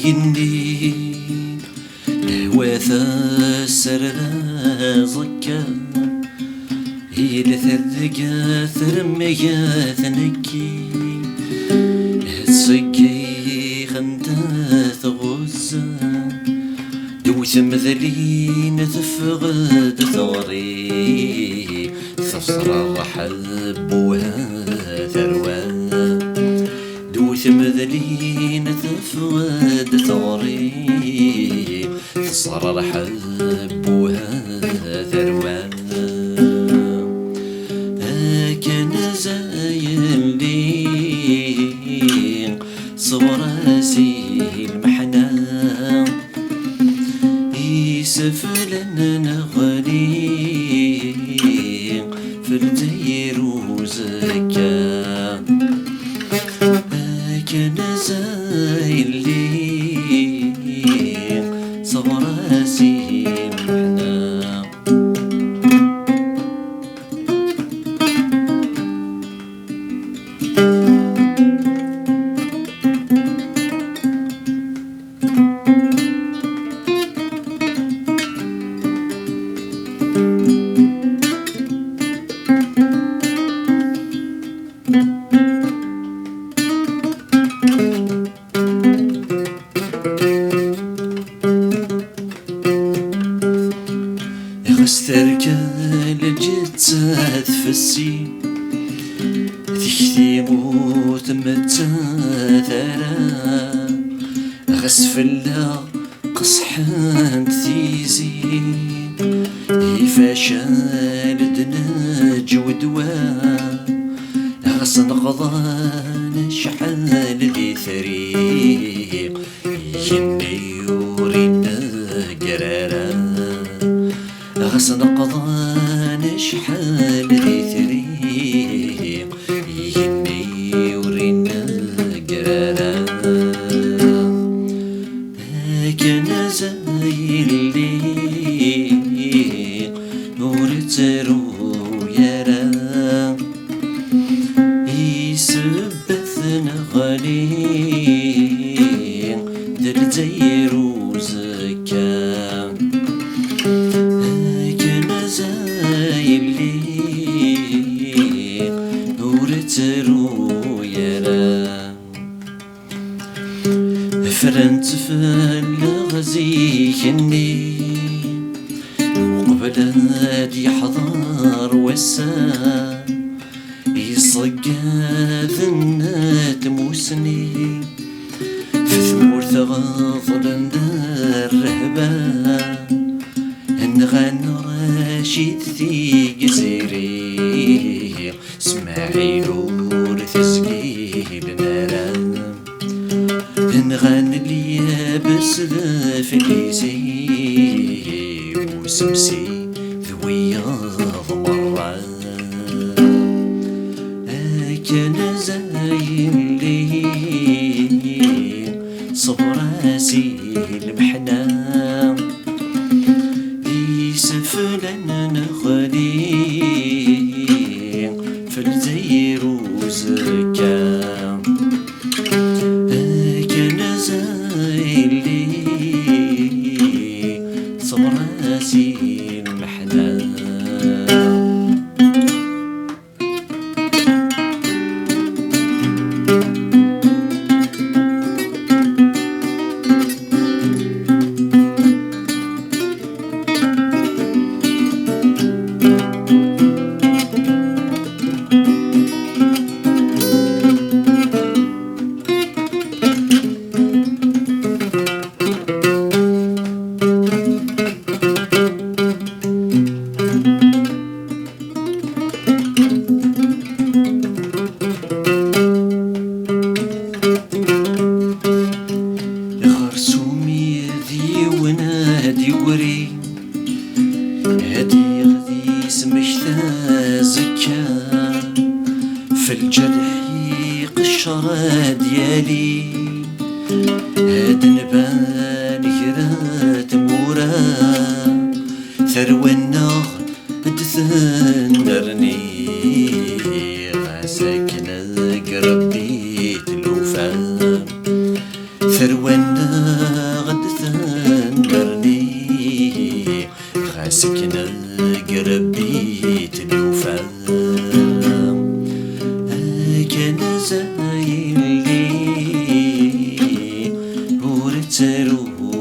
يني الهواثا سرنا زكا إلى ثرقا ثرميا ثنكي تسكي خنداث غزة دوث مذلين تفقد ثغري تصرى الرحب وهذا دوث مذلين تفقد ثغري تصرى الرحب وهذا كان زاين لي صوراسي المحنة يسفلنا نغلي في الدير وزكا كان زاين لي صوراسي المحنة غستركا لجتات فسي تكتيمو تمتاثرا غسفلا قصحان تيزي يفاشال دناج ودوا غصن غضان شحال ذي ثريق يني يورينا قرارا غصن قضان شحال ذي ثريق يني يورينا قرارا كان زايل لي نور ترو يرى يسبثنا غالي دل زير وزكا كان زايل لي نور ترو يرى فرنت فالغزيني وقبل هادي حضار وسا يصقى ذنات موسني في ثمور ثغاضل الرهبة انغان راشد ذي قزيري اسماعيل ورثسقيل نرام انغان لي بسلف ليزي وسمسي ذوياض مرة كان زاين لي صبراسي المحنة يسفلنا نغلي في الدير وزكا كان زاين لي صبراسي المحنة هدي غدي سمشتا زكا في الجرح يقشر ديالي هاد نبان كرات مورا ثروى النار تثنرني غاسكنا قربيت الوفا ثروى النار سرو